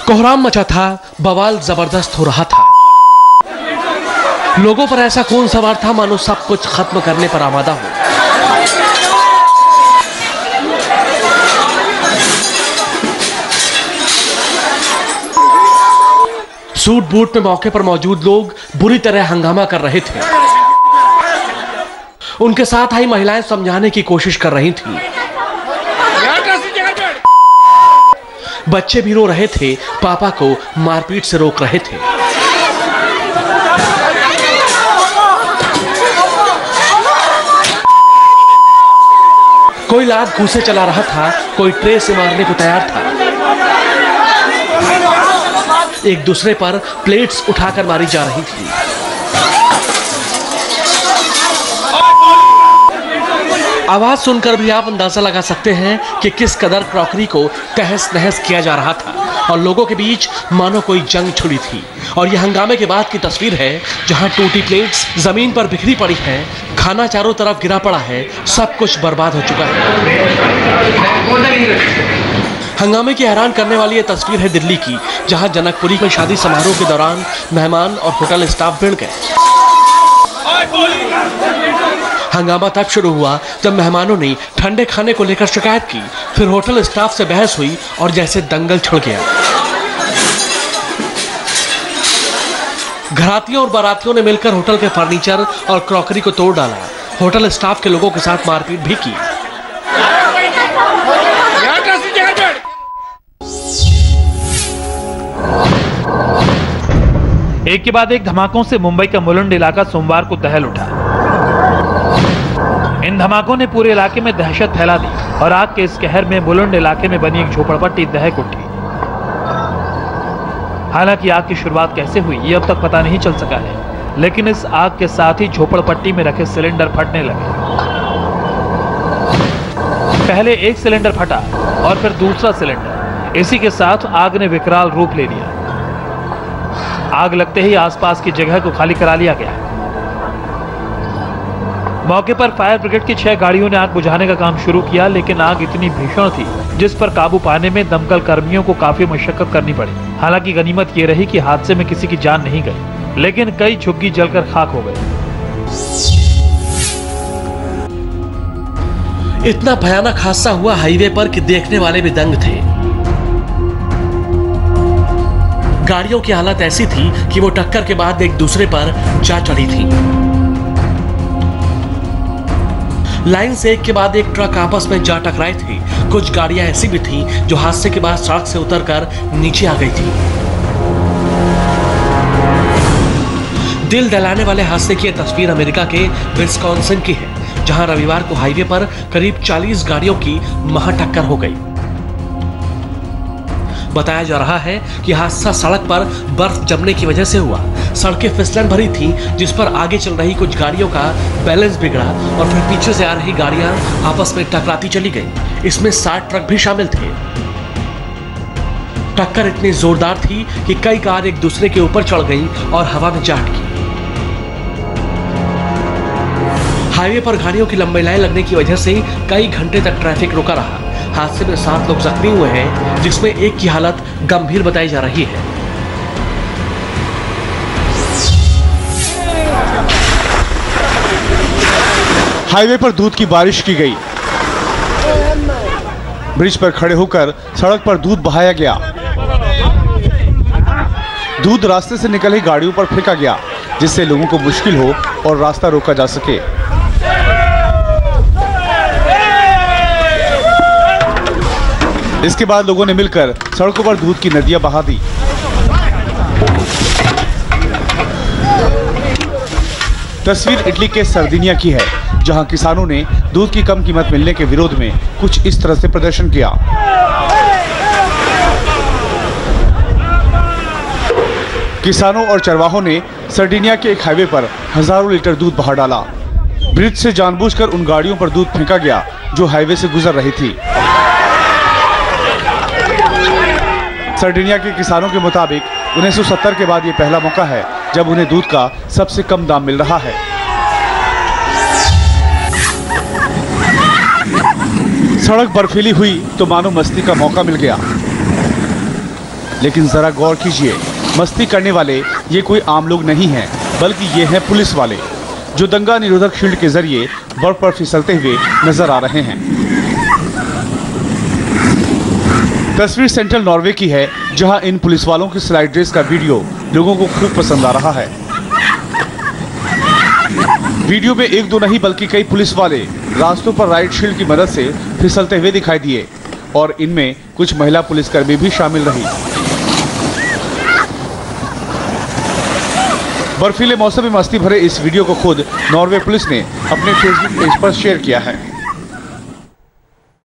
कोहराम मचा था, बवाल जबरदस्त हो रहा था। लोगों पर ऐसा खून सवार था मानो सब कुछ खत्म करने पर आमादा हो। सूट बूट में मौके पर मौजूद लोग बुरी तरह हंगामा कर रहे थे। उनके साथ आई महिलाएं समझाने की कोशिश कर रही थीं। बच्चे भी रो रहे थे, पापा को मारपीट से रोक रहे थे। कोई लात घूंसे चला रहा था, कोई ट्रे से मारने को तैयार था। एक दूसरे पर प्लेट्स उठाकर मारी जा रही थी। आवाज सुनकर भी आप अंदाजा लगा सकते हैं कि किस कदर क्रॉकरी को तहस नहस किया जा रहा था और लोगों के बीच मानो कोई जंग छिड़ी थी। और यह हंगामे के बाद की तस्वीर है, जहां टूटी प्लेट्स जमीन पर बिखरी पड़ी हैं, खाना चारों तरफ गिरा पड़ा है, सब कुछ बर्बाद हो चुका है। हंगामे की हैरान करने वाली यह तस्वीर है दिल्ली की, जहां जनकपुरी में शादी समारोह के दौरान मेहमान और होटल स्टाफ भिड़ गए। हंगामा तब शुरू हुआ जब मेहमानों ने ठंडे खाने को लेकर शिकायत की, फिर होटल स्टाफ से बहस हुई और जैसे दंगल छिड़ गया। घरातियों और बारातियों ने मिलकर होटल के फर्नीचर और क्रॉकरी को तोड़ डाला। होटल स्टाफ के लोगों के साथ मारपीट भी की। एक के बाद एक धमाकों से मुंबई का मुलुंड इलाका सोमवार को दहल उठा। इन धमाकों ने पूरे इलाके में दहशत फैला दी और आग के इस कहर में मुलुंड इलाके में बनी एक झोपड़पट्टी दहक उठी। हालांकि आग की शुरुआत कैसे हुई ये अब तक पता नहीं चल सका है, लेकिन इस आग के साथ ही झोपड़पट्टी में रखे सिलेंडर फटने लगे। पहले एक सिलेंडर फटा और फिर दूसरा सिलेंडर। इसी के साथ आग ने विकराल रूप ले लिया। आग लगते ही आसपास की जगह को खाली करा लिया गया। मौके पर फायर ब्रिगेड की 6 गाड़ियों ने आग बुझाने का काम शुरू किया, लेकिन आग इतनी भीषण थी जिस पर काबू पाने में दमकल कर्मियों को काफी मशक्कत करनी पड़ी। हालांकि गनीमत ये रही कि हादसे में किसी की जान नहीं गई, लेकिन कई झुग्गी जलकर खाक हो गए। इतना भयानक हादसा हुआ हाईवे पर कि देखने वाले भी दंग थे। गाड़ियों की हालत ऐसी थी कि वो टक्कर के बाद एक दूसरे पर जा चढ़ी थी। लाइन से एक के बाद एक ट्रक आपस में जा टकराए थे। कुछ गाड़ियां ऐसी भी थीं जो हादसे के बाद सड़क से उतरकर नीचे आ गई थी। दिल दहलाने वाले हादसे की तस्वीर अमेरिका के विस्कॉन्सिन की है, जहां रविवार को हाईवे पर करीब 40 गाड़ियों की महाटक्कर हो गई। बताया जा रहा है कि हादसा सड़क पर बर्फ जमने की वजह से हुआ। सड़कें फिसलन भरी थीं, जिस पर आगे चल रही कुछ गाड़ियों का बैलेंस बिगड़ा और फिर पीछे से आ रही गाड़ियां आपस में टकराती चली गईं। इसमें 60 ट्रक भी शामिल थे। टक्कर इतनी जोरदार थी कि कई कार एक दूसरे के ऊपर चढ़ गईं और हवा में जा अटकी। हाईवे पर गाड़ियों की लंबी लाइन लगने की वजह से कई घंटे तक ट्रैफिक रुका रहा। हादसे में 7 लोग जख्मी हुए हैं, जिसमें एक की हालत गंभीर बताई जा रही है। हाईवे पर दूध की बारिश की गई। ब्रिज पर खड़े होकर सड़क पर दूध बहाया गया। दूध रास्ते से निकल ही गाड़ियों पर फेंका गया, जिससे लोगों को मुश्किल हो और रास्ता रोका जा सके। इसके बाद लोगों ने मिलकर सड़कों पर दूध की नदियां बहा दी। तस्वीर इटली के सर्दिनिया की है, जहां किसानों ने दूध की कम कीमत मिलने के विरोध में कुछ इस तरह से प्रदर्शन किया। किसानों और चरवाहों ने सर्दिनिया के एक हाईवे पर हजारों लीटर दूध बहा डाला। ब्रिज से जानबूझकर उन गाड़ियों पर दूध फेंका गया जो हाईवे से गुजर रही थी। सर्दिनिया के किसानों के मुताबिक 1970 के बाद ये पहला मौका है जब उन्हें दूध का सबसे कम दाम मिल रहा है। सड़क बर्फीली हुई तो मानो मस्ती का मौका मिल गया। लेकिन जरा गौर कीजिए, मस्ती करने वाले ये कोई आम लोग नहीं हैं, बल्कि ये हैं पुलिस वाले, जो दंगा निरोधक शील्ड के जरिए बर्फ पर फिसलते हुए नजर आ रहे हैं। तस्वीर सेंट्रल नॉर्वे की है, जहां इन पुलिस वालों की स्लाइड रेस का वीडियो लोगों को खूब पसंद आ रहा है। वीडियो में एक दो नहीं बल्कि कई पुलिस वाले रास्तों पर राइड शील्ड की मदद से फिसलते हुए दिखाई दिए और इनमें कुछ महिला पुलिसकर्मी भी शामिल रही। बर्फीले मौसम में मस्ती भरे इस वीडियो को खुद नॉर्वे पुलिस ने अपने फेसबुक पेज पर शेयर किया है।